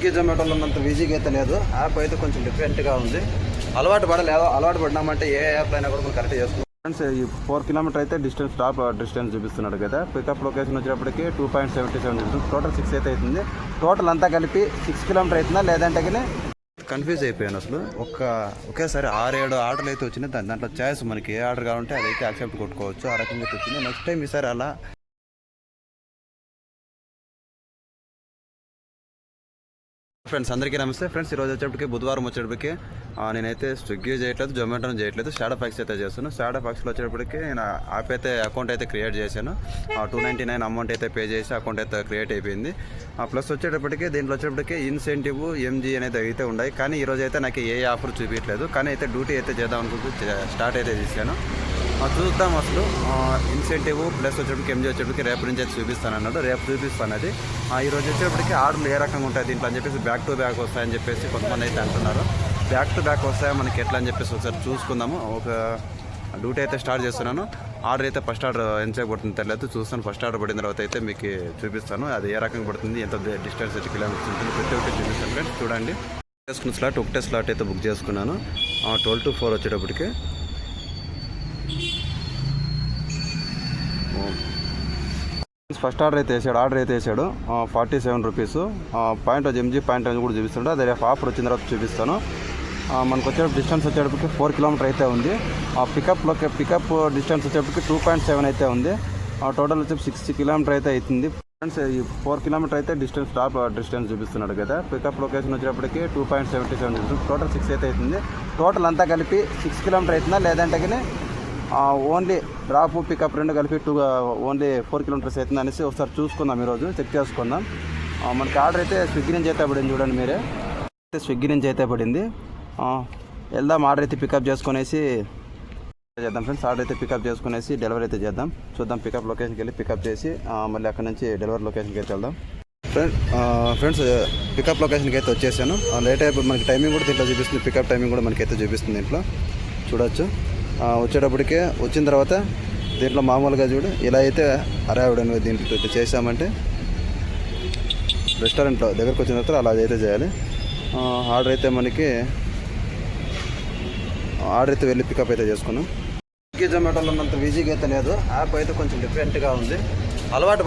Swiggy జొమాటోలో ఉన్నంత ఈజీగా అయితే లేదు. యాప్ అయితే కొంచెం డిఫరెంట్గా ఉంది. అలవాటు పడినామంటే ఏ యాప్ అయినా కూడా మనం కరెక్ట్ చేసుకుంటాం. ఫ్రెండ్స్, ఈ 4 కిలోమీటర్ అయితే టాప్ డిస్టెన్స్ చూపిస్తున్నాడు కదా. పికప్ లొకేషన్ వచ్చేటప్పటికి 2.77 చూపిస్తుంది. టోటల్ 6 అయితే అవుతుంది. టోటల్ అంతా కలిపి 6 కిలోమీటర్ అవుతుందా లేదంటే కానీ కన్ఫ్యూజ్ అయిపోయాను. అసలు ఒకేసారి 6-7 ఆర్డర్లు అయితే వచ్చినాయి. దాంట్లో చాయిస్ మనకి ఏ ఆర్డర్ కావాలంటే అదైతే యాక్సెప్ట్ కొట్టుకోవచ్చు. ఆ రకంగా అయితే వచ్చింది. నెక్స్ట్ టైం ఈసారి అలా ఫ్రెండ్స్ అందరికీ నమస్తే. ఫ్రెండ్స్, ఈరోజు వచ్చేప్పటికి బుధవారం వచ్చేటప్పటికి నేనైతే స్విగ్గీ చేయట్లేదు, జొమాటోను చేయట్లేదు, స్టార్టప్ ఫ్యాక్స్ అయితే చేస్తాను. స్టార్టప్ ఫ్యాక్స్లో వచ్చేటప్పటికి నేను యాప్ అయితే అకౌంట్ అయితే క్రియేట్ చేశాను. 299 అమౌంట్ అయితే పే చేసి అకౌంట్ అయితే క్రియేట్ అయిపోయింది. ప్లస్ వచ్చేటప్పటికి దీంట్లో వచ్చేటప్పటికి ఇన్సెంటివ్ ఎంజీ అనేది అయితే ఉన్నాయి. కానీ ఈరోజు అయితే నాకు ఏ ఆఫర్ చూపించలేదు. కానీ అయితే డ్యూటీ అయితే చేద్దాం అనుకుంటూ స్టార్ట్ అయితే చేశాను. చూద్దాం అసలు ఇన్సెంటివ్ ప్లస్ వచ్చేప్పటికి ఎంజీ వచ్చేప్పటికి రేపు నుంచి అయితే చూపిస్తాను అన్నాడు. రేపు చూపిస్తాను అది. ఈరోజు వచ్చేప్పటికి ఆర్డర్లు ఏ రకంగా ఉంటాయి దీంట్లో అని చెప్పేసి బ్యాక్ టు బ్యాక్ వస్తాయని చెప్పేసి కొంతమంది అయితే అంటున్నారు. బ్యాక్ టు బ్యాక్ వస్తాయా మనకి ఎట్లా అని చెప్పేసి ఒకసారి చూసుకుందాము. ఒక డ్యూటీ అయితే స్టార్ట్ చేస్తున్నాను. ఆర్డర్ అయితే ఫస్ట్ ఆర్డర్ ఎంతసేపు పడుతుంది తెలియదు, చూస్తాను. ఫస్ట్ ఆర్డర్ పడిన తర్వాత అయితే మీకు చూపిస్తాను అది ఏ రకంగా పడుతుంది, ఎంత డిస్టెన్స్ అయితే కిలోమీటర్స్ ఉంటుంది, ప్రతి ఒక్కటి చూపిస్తాను. ఫ్రెండ్స్ చూడండి, చేసుకున్న స్లాట్ ఒకటే స్లాట్ అయితే బుక్ చేసుకున్నాను. 12 to 4 వచ్చేటప్పటికి ఫస్ట్ ఆర్డర్ అయితే వేసాడు 47 రూపీస్. పాయింట్ ఎంజీ పాయింట్ అని కూడా చూపిస్తుండే. అదే రేపు ఆఫర్ వచ్చిన తర్వాత చూపిస్తాను. మనకు వచ్చే డిస్టెన్స్ వచ్చేటప్పటికి 4 కిలోమీటర్ అయితే ఉంది. పికప్ డిస్టెన్స్ వచ్చేటప్పటికి 2.7 అయితే ఉంది. టోటల్ వచ్చి 60 కిలోమీటర్ అయితే అవుతుంది. ఫ్రెండ్స్, ఈ 4 కిలోమీటర్ అయితే టాప్ డిస్టెన్స్ చూపిస్తున్నాడు కదా. పికప్ లొకేషన్ వచ్చేటప్పటికి 2.77 చూపిస్తుంది. టోటల్ 6 అయితే అవుతుంది. టోటల్ అంతా కలిపి 6 కిలోమీటర్ అవుతుందా లేదంటే కానీ ఓన్లీ డ్రాప్ పికప్ రెండు కలిపి ఓన్లీ 4 కిలోమీటర్స్ అవుతుంది అనేసి ఒకసారి చూసుకుందాం. ఈరోజు చెక్ చేసుకుందాం. మనకి ఆర్డర్ అయితే స్విగ్గీ నుంచి అయితే పడింది. చూడండి మీరే, స్విగ్గీ నుంచి అయితే పడింది. వెళ్దాం, ఆర్డర్ అయితే పికప్ చేసుకునేసి చేద్దాం. ఫ్రెండ్స్, ఆర్డర్ అయితే పికప్ చేసుకునేసి డెలివరీ అయితే చేద్దాం. చూద్దాం, పికప్ లొకేషన్కి వెళ్ళి పికప్ చేసి మళ్ళీ అక్కడ నుంచి డెలివరీ లొకేషన్కి అయితే వెళ్దాం. ఫ్రెండ్స్, పికప్ లొకేషన్కి అయితే వచ్చేసాను. లేట్ అయిపోయి మనకి టైమింగ్ కూడా దీంట్లో చూపిస్తుంది. పికప్ టైమింగ్ కూడా మనకైతే చూపిస్తుంది. దీంట్లో చూడొచ్చు. వచ్చేటప్పటికే వచ్చిన తర్వాత దీంట్లో మామూలుగా చూడు ఇలా అయితే అరైవ్డ్ అనేది దీంట్లో చేసామంటే రెస్టారెంట్లో దగ్గరకు వచ్చిన తర్వాత అలా అయితే చేయాలి. ఆర్డర్ అయితే వెళ్ళి పికప్ అయితే చేసుకున్నాం. స్విగ్గీ జొమాటోలో ఉన్నంత ఈజీగా అయితే లేదు. యాప్ అయితే కొంచెం డిఫరెంట్గా ఉంది. అలవాటు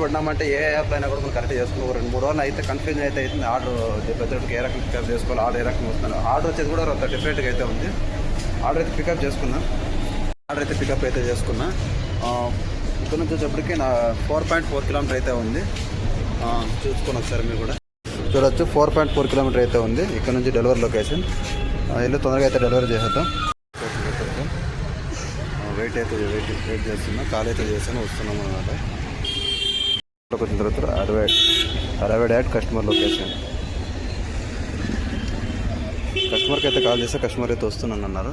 పడినామంటే ఏ యాప్ అయినా కూడా మనం కరెక్ట్ చేసుకున్నాం. 2-3 రోజులు అయితే కన్ఫ్యూజన్ అయితే అవుతుంది. ఆర్డర్ ప్రతి ఏ రకంగా పికప్ చేసుకోవాలి, ఆర్డర్ ఏ రకంగా వస్తున్నాను. ఆర్డర్ వచ్చేది కూడా డిఫరెంట్గా అయితే ఉంది. ఆర్డర్ అయితే పికప్ చేసుకున్నా. ఇక్కడ నుంచి వచ్చేప్పటికి నా 4.4 కిలోమీటర్ అయితే ఉంది. చూసుకొని ఒకసారి మీరు కూడా చూడొచ్చు. 4.4 కిలోమీటర్ అయితే ఉంది. ఇక్కడ నుంచి డెలివరీ లొకేషన్. వెళ్ళి తొందరగా అయితే డెలివరీ చేసేద్దాం. వెయిట్ చేస్తున్నా. కాల్ అయితే చేసాను, వస్తున్నాము అన్నమాట. వచ్చిన తర్వాత అరైవ్డ్ యాట్ కస్టమర్ లొకేషన్. కస్టమర్కి అయితే కాల్ చేస్తే కస్టమర్ అయితే వస్తున్నాను అన్నారు.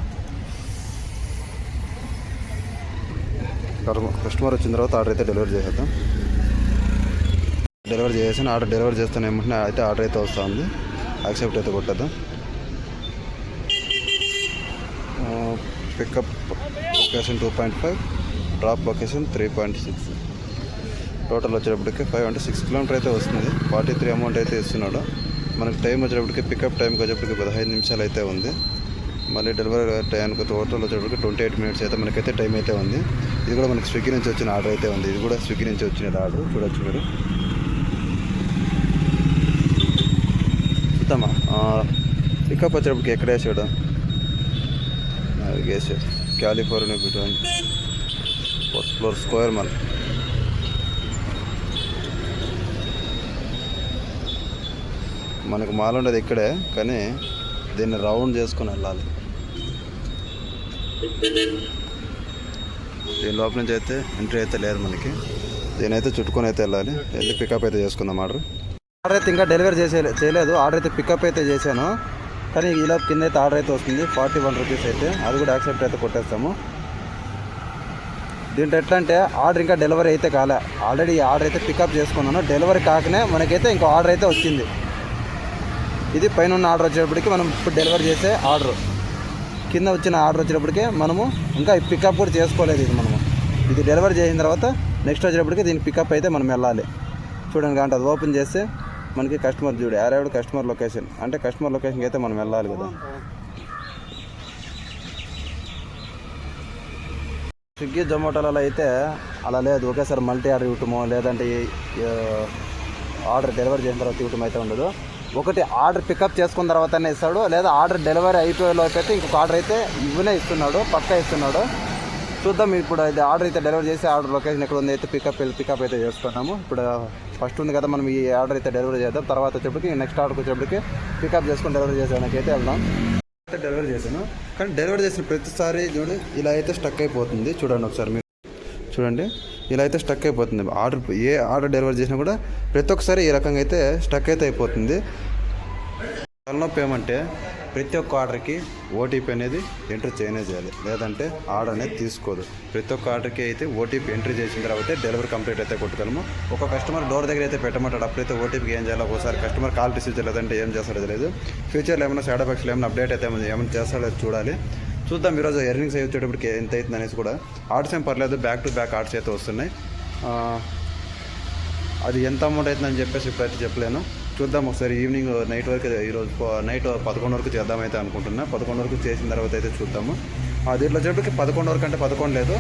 కస్టమర్ వచ్చిన తర్వాత ఆర్డర్ అయితే డెలివరీ చేసేద్దాం. డెలివరీ చేసాను. ఆర్డర్ డెలివరీ చేస్తాను ఏమంటే అయితే ఆర్డర్ అయితే వస్తూ ఉంది. యాక్సెప్ట్ అయితే కొట్టేద్దాం. Pickup location 2.5, drop location 3.6. Total వచ్చేటప్పటికి 5 అంటే 6 కిలోమీటర్ అయితే వస్తుంది. 43 అమౌంట్ అయితే ఇస్తున్నాడు. మనకి టైం వచ్చేటప్పటికి పికప్ టైంకి వచ్చేటప్పటికి 15 నిమిషాలు అయితే ఉంది. మళ్ళీ డెలివరీ టైంకి టోటల్ వచ్చేటప్పటికి 28 మినిట్స్ అయితే మనకైతే టైం అయితే ఉంది. ఇది కూడా మనకి స్విగ్గీ నుంచి వచ్చిన ఆర్డర్ అయితే ఉంది. ఇది కూడా స్విగ్గీ నుంచి వచ్చిన ఆర్డర్ చూడొచ్చు మీరు. చూద్దామా, పికప్ వచ్చేటప్పటికి ఎక్కడ వేసాడు? వేసాడు California between 4th floor square mall. మనకు మాల్ ఉండేది ఇక్కడే, కానీ దీన్ని రౌండ్ చేసుకొని వెళ్ళాలి. దీని లోపల నుంచి అయితే ఎంట్రీ అయితే లేదు మనకి. దీని అయితే చుట్టుకొని అయితే వెళ్ళాలి. వెళ్ళి పికప్ అయితే చేసుకుందాం. ఆర్డర్ అయితే ఇంకా డెలివరీ చేయలేదు. ఆర్డర్ అయితే పికప్ అయితే చేశాను. కానీ ఇలా కింద అయితే ఆర్డర్ అయితే వస్తుంది 41 రూపీస్ అయితే. అది కూడా యాక్సెప్ట్ అయితే కొట్టేస్తాము. దీంట్లో ఎట్లా అంటే ఆర్డర్ ఇంకా డెలివరీ అయితే కాలే. ఆల్రెడీ ఆర్డర్ అయితే పికప్ చేసుకున్నాను. డెలివరీ కాకనే మనకైతే ఇంకో ఆర్డర్ అయితే వచ్చింది. ఇది పైన ఉన్న ఆర్డర్ వచ్చేటప్పటికి మనం ఇప్పుడు డెలివరీ చేసే ఆర్డర్. కింద వచ్చిన ఆర్డర్ వచ్చేటప్పటికి మనము ఇంకా పికప్ కూడా చేసుకోలేదు. ఇది డెలివరీ చేసిన తర్వాత నెక్స్ట్ వచ్చేటప్పటికి దీని పికప్ అయితే మనం వెళ్ళాలి. చూడండి, కాబట్టి అది ఓపెన్ చేస్తే మనకి కస్టమర్ చూడు అరైవ్డ్ కస్టమర్ లొకేషన్ అంటే కస్టమర్ లొకేషన్కి అయితే మనం వెళ్ళాలి కదా. స్విగ్గీ జొమాటోలలో అయితే అలా లేదు, ఒకేసారి మల్టీ ఆర్డర్ ఇవ్వటమో లేదంటే ఆర్డర్ డెలివరీ చేసిన తర్వాత ఇవ్వటం అయితే ఉండదు. ఒకటి ఆర్డర్ పికప్ చేసుకున్న తర్వాతనే ఇస్తాడు, లేదా ఆర్డర్ డెలివరీ అయిపోయేలోపు అయితే ఇంకొక ఆర్డర్ అయితే ఇవ్వనే ఇస్తున్నాడు, పక్కా ఇస్తున్నాడు. చూద్దాం ఇప్పుడు ఇది ఆర్డర్ అయితే డెలివరీ చేసి ఆర్డర్ లొకేషన్ ఎక్కడ ఉంది అయితే పికప్ అయితే చేసుకున్నాము. ఇప్పుడు ఫస్ట్ ఉంది కదా మనం ఈ ఆర్డర్ అయితే డెలివరీ చేద్దాం, తర్వాత వచ్చేప్పటికి నెక్స్ట్ ఆర్డర్కి వచ్చేప్పటికి పికప్ చేసుకొని డెలివరీ చేసేదానికి అయితే వెళ్దాం. అయితే డెలివరీ చేశాను, కానీ డెలివరీ చేసిన ప్రతిసారి చూడండి ఇలా అయితే స్టక్ అయిపోతుంది. చూడండి ఒకసారి మీరు చూడండి, ఇలా అయితే స్టక్ అయిపోతుంది. ఏ ఆర్డర్ డెలివరీ చేసినా కూడా ప్రతి ఒక్కసారి ఈ రకంగా అయితే స్టక్ అయితే అయిపోతుంది. తలనొప్పి ఏమంటే ప్రతి ఒక్క ఆర్డర్కి ఓటీపీ అనేది ఎంట్రీ చేయనే చేయాలి, లేదంటే ఆర్డర్ అనేది తీసుకోదు. ప్రతి ఒక్క ఆర్డర్కి అయితే ఓటీపీ ఎంట్రీ చేసిన తర్వాత డెలివరీ కంప్లీట్ అయితే కొట్టగలము. ఒక కస్టమర్ డోర్ దగ్గర అయితే పెట్టమంటాడు, అప్పుడైతే ఓటీపీకి ఏం చేయాలి, ఒకసారి కస్టమర్ కాల్ రిసీవ్ చేయలేదంటే ఏం చేస్తాడో తెలియదు. ఫ్యూచర్లో ఏమైనా సైడ్ ఎఫెక్ట్స్లో ఏమైనా అప్డేట్ అయితే ఏమైనా చేస్తాడో చూడాలి. చూద్దాం ఈరోజు ఎర్నింగ్స్ అయ్యి వచ్చేటప్పటికి ఎంత అవుతుంది అనేసి కూడా. ఆర్డర్స్ ఏం పర్లేదు, బ్యాక్ టు బ్యాక్ ఆర్డర్స్ అయితే వస్తున్నాయి. అది ఎంత అమౌంట్ అవుతుందని చెప్పేసి ఇప్పుడైతే చెప్పలేను. చూద్దాం ఒకసారి ఈవినింగ్ నైట్ వరకు, ఈరోజు నైట్ 11 వరకు చేద్దామైతే అనుకుంటున్నా. 11 వరకు చేసిన తర్వాత అయితే చూద్దాము. దీంట్లో వచ్చేటప్పటికి 11 వరకు అంటే 11 లేదు,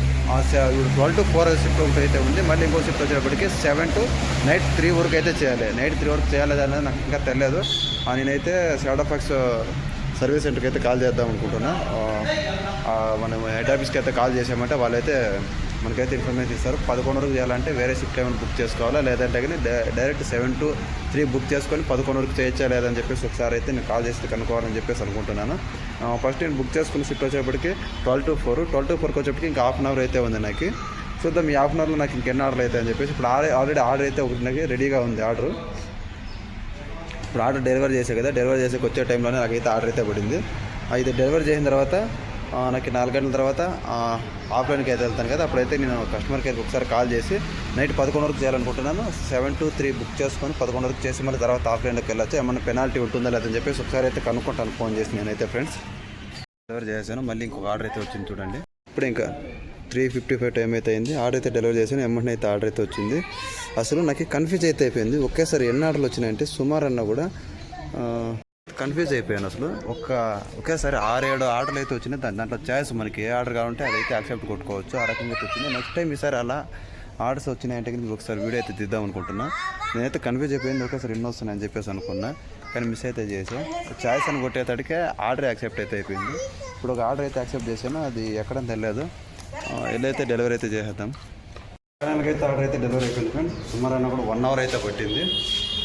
12 to 4 షిఫ్ట్ ఒకటి అయితే ఉంది. మళ్ళీ ఇంకో షిఫ్ట్ వచ్చేటప్పటికి 7 to నైట్ 3 వరకు అయితే చేయాలి. నైట్ 3 వరకు చేయాలి అనేది నాకు ఇంకా తెలియదు. నేనైతే ShadoFox సర్వీస్ సెంటర్కి అయితే కాల్ చేద్దాం అనుకుంటున్నా. మనం హెడ్ ఆఫీస్కి అయితే కాల్ చేసామంటే వాళ్ళైతే మనకైతే ఇన్ఫర్మేషన్ ఇస్తారు. 11 వరకు చేయాలంటే వేరే షిఫ్ట్ ఏమైనా బుక్ చేసుకోవాలా, లేదంటే కానీ డైరెక్ట్ 7 to 3 బుక్ చేసుకొని 11 వరకు చేయొచ్చా లేదని చెప్పేసి ఒకసారి అయితే నేను కాల్ చేసి కనుక్కోవాలని చెప్పేసి అనుకుంటున్నాను. ఫస్ట్ నేను బుక్ చేసుకున్న షిఫ్ట్ వచ్చేప్పటికి 12 to 4కి వచ్చేప్పటికి ఇంకా హాఫ్ అన్ అవర్ అయితే ఉంది నాకు. చూద్దాం ఈ హాఫ్ అన్ అవర్లో నాకు ఇంకెన్ని ఆర్డర్లు అయితే అని చెప్పేసి. ఇప్పుడు ఆల్రెడీ ఆర్డర్ అయితే ఒకటి నాకు రెడీగా ఉంది. ఇప్పుడు ఆర్డర్ డెలివరీ చేసే కదా, డెలివరీ చేసేకి వచ్చే టైంలోనే నాకైతే ఆర్డర్ అయితే పడింది. ఇది డెలివరీ చేసిన తర్వాత నాకు 4 గంటల తర్వాత ఆఫ్లైన్కి అయితే వెళ్తాను కదా, అప్పుడైతే నేను కస్టమర్ కేర్కి ఒకసారి కాల్ చేసి నైట్ 11 వరకు చేయాలనుకుంటున్నాను. 7 to 3 బుక్ చేసుకొని 11 వరకు చేసి మళ్ళీ తర్వాత ఆఫ్లైన్లోకి వెళ్ళొచ్చు. ఏమన్నా పెనాల్టీ ఉంటుందా లేదని చెప్పేసి ఒకసారి అయితే కనుక్కుంటాను ఫోన్ చేసి నేనైతే. ఫ్రెండ్స్ డెలివరీ చేశాను, మళ్ళీ ఇంకొక ఆర్డర్ అయితే వచ్చింది చూడండి. ఇప్పుడు ఇంకా 3:55 టైం అయితే అయింది. ఆర్డర్ అయితే డెలివరీ చేశాను, ఎమ్మటనే అయితే ఆర్డర్ అయితే వచ్చింది. అసలు నాకు కన్ఫ్యూజ్ అయితే అయిపోయింది. ఒకేసారి ఎన్ని ఆర్డర్లు వచ్చినాయంటే సుమారు అన్న కూడా కన్ఫ్యూజ్ అయిపోయాను. అసలు ఒకేసారి 6-7 ఆర్డర్లు అయితే వచ్చినాయి. దాంట్లో చాయిస్ మనకి ఏ ఆర్డర్ కావాలంటే అదైతే యాక్సెప్ట్ కొట్టుకోవచ్చు, ఆ రకంగా అయితే వచ్చింది. నెక్స్ట్ టైం ఈసారి అలా ఆర్డర్స్ వచ్చినాయంటే మీకు ఒకసారి వీడియో అయితే తీద్దాం అనుకుంటున్నా. నేనైతే కన్ఫ్యూజ్ అయిపోయింది, ఒకేసారి ఎన్ని వస్తున్నాయని చెప్పేసి అనుకున్నా, కానీ మిస్ అయితే చేసాం. చాయిస్ అని కొట్టేటడికే ఆర్డర్ యాక్సెప్ట్ అయితే అయిపోయింది. ఇప్పుడు ఒక ఆర్డర్ అయితే యాక్సెప్ట్ చేశాను, అది ఎక్కడని తెలియదు. వెళ్ళైతే డెలివరీ అయితే చేసేద్దాం. ఫైనల్గా ఆర్డర్ అయితే డెలివరీ అయిపోయింది ఫ్రెండ్స్. సుమారు అన్న కూడా 1 అవర్ అయితే పట్టింది.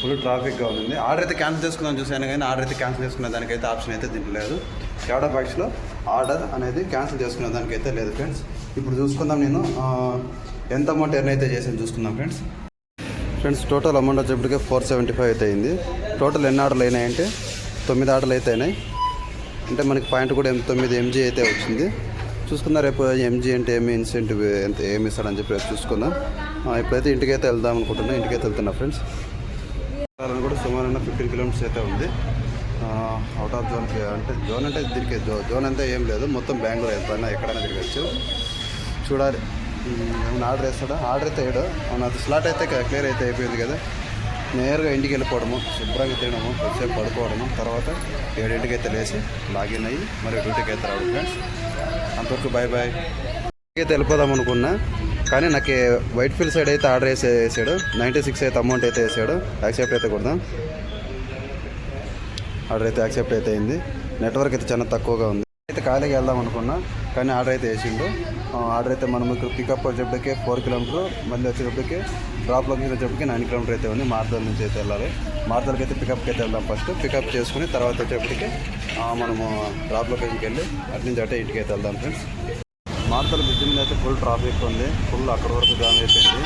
ఫుల్ ట్రాఫిక్గా ఉంది. ఆర్డర్ అయితే క్యాన్సిల్ చేసుకుందాం చూసాను, కానీ ఆర్డర్ అయితే క్యాన్సిల్ చేసుకునే దానికైతే ఆప్షన్ అయితే దీంట్లో లేదు. ShadoFoxలో ఆర్డర్ అనేది క్యాన్సిల్ చేసుకునే దానికైతే లేదు ఫ్రెండ్స్. ఇప్పుడు చూసుకుందాం, నేను ఎంత అమౌంట్ ఎర్న్ అయితే చేసాను చూసుకుందాం ఫ్రెండ్స్. టోటల్ అమౌంట్ వచ్చేప్పటికే 475 అయితే అయింది. టోటల్ ఎన్ని ఆర్డర్లు అయినాయంటే 9 ఆర్డర్లు అయితే అయినాయి. అంటే మనకి పాయింట్ కూడా 9 MG అయితే వచ్చింది. చూసుకుందాం రేపు MG అంటే ఏమి ఇన్సెంటివ్ ఎంత ఏమి ఇస్తాడని చెప్పి రేపు చూసుకుందాం. ఇప్పుడైతే ఇంటికైతే వెళ్దాం అనుకుంటున్నా, ఇంటికైతే వెళ్తున్నా ఫ్రెండ్స్. కూడా సుమారు 15 కిలోమీటర్స్ అయితే ఉంది. అవుట్ ఆఫ్ జోన్కి అంటే జోన్ అంటే దీనికి జోన్ అంతా ఏం లేదు, మొత్తం బెంగళూరు వెళ్తాను, ఎక్కడైనా తిరగచ్చు. చూడాలి ఏమైనా ఆర్డర్ వేస్తాడా. ఆర్డర్ అయితే వేయడు. అది స్లాట్ అయితే క్లియర్ అయితే అయిపోయింది కదా, నేరుగా ఇంటికి వెళ్ళిపోవడము, శుభ్రంగా తినడము, కొద్దిసేపు పడుకోవడము, తర్వాత 7 అయితే లేచి లాగిన్ అయ్యి మరి డ్యూటీకి అయితే రావడం ఫ్రెండ్స్. అంతవరకు బాయ్ బాయ్. అయితే వెళ్ళిపోదాం అనుకున్నా, కానీ నాకు వైట్ ఫీల్డ్ సైడ్ అయితే ఆర్డర్ వేసాడు. 96 అయితే అమౌంట్ అయితే వేసాడు. యాక్సెప్ట్ అయితే కొడదాం. ఆర్డర్ అయితే యాక్సెప్ట్ అయితే అయింది. నెట్వర్క్ అయితే చాలా తక్కువగా ఉంది. అయితే ఖాళీగా వెళ్దాం అనుకున్నా, కానీ ఆర్డర్ అయితే వేసిండు. ఆర్డర్ అయితే మనం ఇక్కడ పికప్ వచ్చేప్పటికే 4 కిలోమీటర్లు, మళ్ళీ వచ్చేటప్పటికి డ్రాప్ లొకేషన్ వచ్చేప్పటికి 9 కిలోమీటర్ అయితే ఉంది. మార్దల్ నుంచి అయితే వెళ్ళాలి. మార్దల్కి అయితే పికప్కి అయితే వెళ్దాం. ఫస్ట్ పికప్ చేసుకుని తర్వాత వచ్చేప్పటికి మనము డ్రాప్ లొకేషన్కి వెళ్ళి అటు నుంచి అటే ఇంటికి అయితే వెళ్దాం ఫ్రెండ్స్. మార్దల్ బ్రిడ్జ్ మీద అయితే ఫుల్ ట్రాఫిక్ ఉంది, ఫుల్ అక్కడ వరకు జామ్ అయిపోయింది.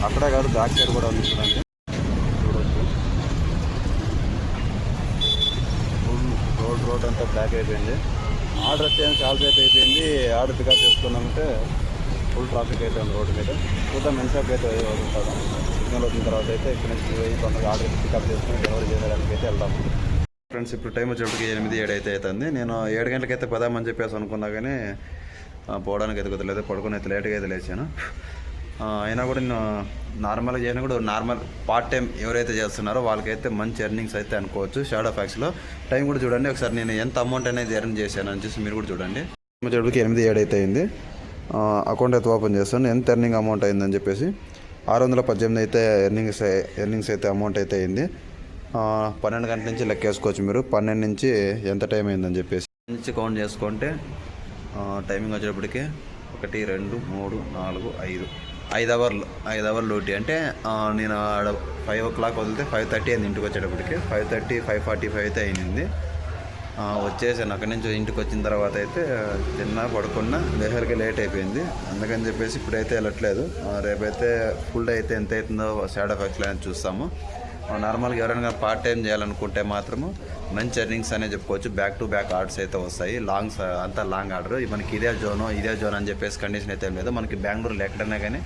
అక్కడే కాదు బ్యాక్ సైడ్ కూడా ఉంది చూడండి, చూడొచ్చు. ఫుల్ రోడ్ అంతా బ్లాక్ అయిపోయింది. ఆర్డర్ వచ్చే చాలాసేపు అయిపోయింది. ఆర్డర్ పికప్ చేసుకున్నామంటే ఫుల్ ట్రాఫిక్ అయితే ఉంది రోడ్డు మీద. చూద్దాం ఎంతసేపు అయితే ఉంటాడు. సిగ్నల్ వచ్చిన తర్వాత అయితే ఇక్కడ నుంచి తొందరగా ఆర్డర్ పికప్ చేసుకుని డెలివరీ చేయడానికి అయితే వెళ్దాం ఫ్రెండ్స్. ఇప్పుడు టైం వచ్చేప్పటికి 8-7 అయితే అవుతుంది. నేను 7 గంటలకైతే పదామని చెప్పేసి అనుకున్నా, కానీ పోవడానికి అయితే కుదరలేదు. పడుకుని అయితే లేట్గా అయితే లేచాను. అయినా కూడా నేను నార్మల్గా అయినా కూడా నార్మల్ పార్ట్ టైం ఎవరైతే చేస్తున్నారో వాళ్ళకైతే మంచి ఎర్నింగ్స్ అయితే అనుకోవచ్చు షాడో ఫ్యాక్స్లో. టైం కూడా చూడండి ఒకసారి, నేను ఎంత అమౌంట్ అనేది ఎర్న్ చేశాను అని చూసి మీరు కూడా చూడండి. వచ్చేటికి 8-7 అయితే అయింది. అకౌంట్ అయితే ఓపెన్ చేస్తాను. ఎంత ఎర్నింగ్ అమౌంట్ అయిందని చెప్పేసి 618 అయితే ఎర్నింగ్స్ అయితే అమౌంట్ అయితే అయింది. 12 గంటల నుంచి లెక్కేసుకోవచ్చు మీరు. 12 నుంచి ఎంత టైం అయిందని చెప్పేసి నుంచి కౌంట్ చేసుకుంటే టైమింగ్ వచ్చేటప్పటికి 1 2 3 4 5 అవర్లు డ్యూటీ. అంటే నేను ఆడ 5 o'clock వదిలితే 5:30 అయింది ఇంటికి వచ్చేటప్పటికి. 5:30 5:45 అయితే అయింది. వచ్చేసాను అక్కడి నుంచి. ఇంటికి వచ్చిన తర్వాత అయితే తిన్నా పడుకున్నా, లేహర్కి లేట్ అయిపోయింది. అందుకని చెప్పేసి ఇప్పుడైతే వెళ్ళట్లేదు. రేపైతే ఫుల్ డే అయితే ఎంత అవుతుందో షాడో ఫ్యాక్స్లో అనేది చూస్తాము. నార్మల్గా ఎవరైనా పార్ట్ టైం చేయాలనుకుంటే మాత్రము మంచి ఎర్నింగ్స్ అనే చెప్పుకోవచ్చు. బ్యాక్ టు బ్యాక్ ఆర్డర్స్ అయితే వస్తాయి. అంతా లాంగ్ ఆర్డర్. మనకి ఇదే జోన్ అని చెప్పేసి కండిషన్ అయితే ఏం లేదు. మనకి బెంగళూరులో ఎక్కడైనా కానీ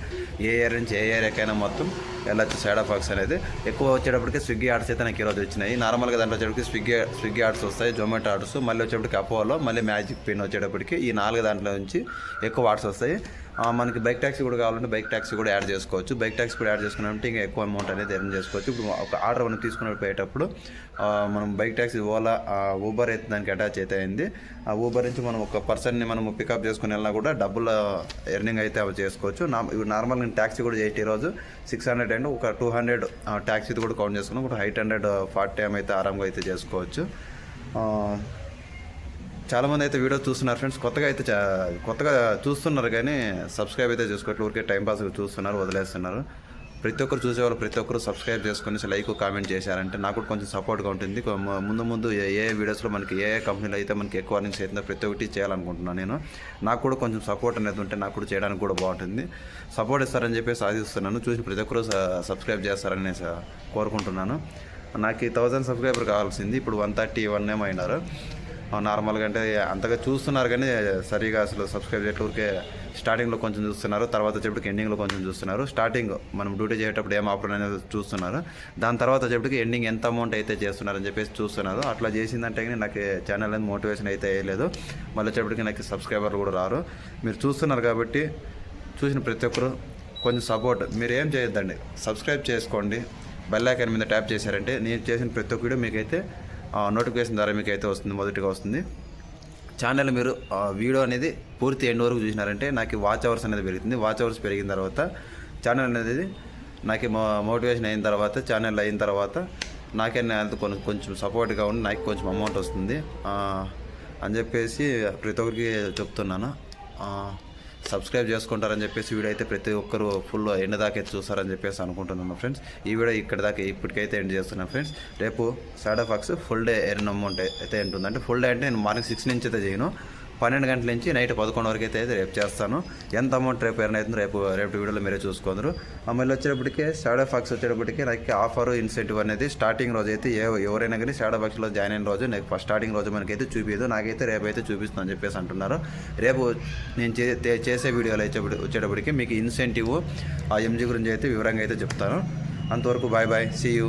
ఏ ఏరియా నుంచి ఏ ఏరియాకైనా మొత్తం వెళ్ళొచ్చు షాడో ఫ్యాక్స్ అనేది. ఎక్కువ వచ్చేటప్పటికి స్విగ్గీ ఆర్డర్స్ అయితే నాకు ఈరోజు వచ్చినాయి. నార్మల్గా దాంట్లో వచ్చేటప్పటికి స్విగ్గీ ఆర్డర్స్ వస్తాయి, జొమాటో ఆర్డర్స్, మళ్ళీ వచ్చేటప్పటికి అపోలో, మళ్ళీ మ్యాజిక్ పిన్ వచ్చేటప్పటికి ఈ 4 దాంట్లో నుంచి ఎక్కువ ఆర్డర్స్ వస్తాయి. మనకి బైక్ ట్యాక్సీ కూడా కావాలంటే బైక్ ట్యాక్సీ కూడా యాడ్ చేసుకోవచ్చు. బైక్ ట్యాక్సీ కూడా యాడ్ చేసుకున్నామంటే ఇంకా ఎక్కువ అమౌంట్ అనేది ఎర్న్ చేసుకోవచ్చు. ఇప్పుడు ఒక ఆర్డర్ మనం తీసుకుని పోయేటప్పుడు మనం బైక్ ట్యాక్సీ ఊబర్ అయితే దానికి అటాచ్ అయితే అయింది. ఆ ఊబర్ నుంచి మనం ఒక పర్సన్ని మనం పికప్ చేసుకుని వెళ్ళినా కూడా డబ్బులు ఎర్నింగ్ అయితే అవి చేసుకోవచ్చు. నార్మల్ నేను ట్యాక్సీ కూడా చేసి ఈరోజు 600 అండ్ ఒక 200 ట్యాక్సీది కూడా కౌంట్ చేసుకున్నాం. ఒక 840 అయితే ఆరాంగా అయితే చేసుకోవచ్చు. చాలామంది అయితే వీడియో చూస్తున్నారు ఫ్రెండ్స్. కొత్తగా చూస్తున్నారు కానీ సబ్స్క్రైబ్ అయితే చేసుకోవట్లేదు. ఊరికే టైంపాస్ చూస్తున్నారు, వదిలేస్తున్నారు. ప్రతి ఒక్కరు చూసేవాళ్ళు ప్రతి ఒక్కరు సబ్స్క్రైబ్ చేసుకుని లైక్ కామెంట్ చేశారంటే నాకు కూడా కొంచెం సపోర్ట్గా ఉంటుంది. ముందు ఏ వీడియోస్లో మనకి ఏ కంపెనీలో అయితే మనకి ఎక్కువ అర్నింగ్స్ అవుతుందో ప్రతి ఒక్కటి చేయాలనుకుంటున్నాను నేను. నాకు కూడా కొంచెం సపోర్ట్ అనేది ఉంటే నాకు కూడా చేయడానికి కూడా బాగుంటుంది. సపోర్ట్ ఇస్తారని చెప్పేసి ఆశిస్తున్నాను. చూసి ప్రతి ఒక్కరు సబ్స్క్రైబ్ చేస్తారని కోరుకుంటున్నాను. నాకు 1000 సబ్స్క్రైబర్ కావాల్సింది, ఇప్పుడు 131 ఏమో అయినారు. నార్మల్గా అంటే అంతగా చూస్తున్నారు కానీ సరిగా అసలు సబ్స్క్రైబ్ చేయట్లూరికే స్టార్టింగ్లో కొంచెం చూస్తున్నారు, తర్వాత వచ్చేప్పటికి ఎండింగ్లో కొంచెం చూస్తున్నారు. స్టార్టింగ్ మనం డ్యూటీ చేసేటప్పుడు ఏం ఆఫర్ అనేది చూస్తున్నారు, దాని తర్వాత వచ్చేప్పటికి ఎండింగ్ ఎంత అమౌంట్ అయితే చేస్తున్నారని చెప్పేసి చూస్తున్నారు. అట్లా చేసిందంటే నాకు ఛానల్ అనేది మోటివేషన్ అయితే వేయలేదు. మళ్ళీ వచ్చేప్పటికి నాకు సబ్స్క్రైబర్లు కూడా రారు. మీరు చూస్తున్నారు కాబట్టి చూసిన ప్రతి ఒక్కరు కొంచెం సపోర్ట్. మీరు ఏం చేయొద్దండి, సబ్స్క్రైబ్ చేసుకోండి. బెల్ ఐకాన్ మీద ట్యాప్ చేశారంటే నేను చేసిన ప్రతి ఒక్క వీడియో మీకైతే నోటిఫికేషన్ ద్వారా మీకు అయితే వస్తుంది, మొదటిగా వస్తుంది. ఛానల్ మీరు వీడియో అనేది పూర్తి ఎండ్ వరకు చూసినారంటే నాకు వాచ్ అవర్స్ అనేది పెరుగుతుంది. వాచ్ అవర్స్ పెరిగిన తర్వాత ఛానల్ అనేది నాకు మోటివేషన్ అయిన తర్వాత, ఛానల్ అయిన తర్వాత నాకే కొంచెం సపోర్ట్గా ఉండి నాకు కొంచెం అమౌంట్ వస్తుంది అని చెప్పేసి ప్రతి ఒక్కరికి చెప్తున్నాను. సబ్స్క్రైబ్ చేసుకుంటారని చెప్పేసి వీడియో అయితే ప్రతి ఒక్కరు ఫుల్ ఎండ్ దాకా అయితే చూస్తారని చెప్పేసి అనుకుంటున్నాను ఫ్రెండ్స్. ఈ వీడియో ఇక్కడ దాకా ఇప్పటికైతే ఎండ్ చేస్తున్నాను ఫ్రెండ్స్. రేపు Shadowfax full day earn amount అయితే ఉంటుంది. అంటే ఫుల్ డే అంటే నేను మార్నింగ్ 6 నుంచి అయితే చేయను, 12 గంటల నుంచి నైట్ 11 వరకు అయితే రేపు చేస్తాను. ఎంత అమౌంట్ రేపు ఎర్న్ అవుతుందో రేపు వీడియోలో మీరే చూసుకుందరు. మళ్ళీ వచ్చేటప్పటికి షాడో ఫ్యాక్స్ వచ్చేటప్పటికి నాకు ఆఫర్ ఇన్సెంటివ్ అనేది స్టార్టింగ్ రోజు అయితే ఎవరైనా కానీ షాడో ఫ్యాక్స్లో జాయిన్ అయిన రోజు నాకు ఫస్ట్ స్టార్టింగ్ రోజు మనకైతే చూపించదు, నాకైతే రేపు అయితే చూపిస్తుందని అని చెప్పేసి అంటున్నారు. రేపు నేను చేసే వీడియోలో వచ్చేటప్పటికి మీకు ఇన్సెంటివ్ ఆ ఎంజీ గురించి అయితే వివరంగా అయితే చెప్తాను. అంతవరకు బాయ్ బాయ్, సీ యూ.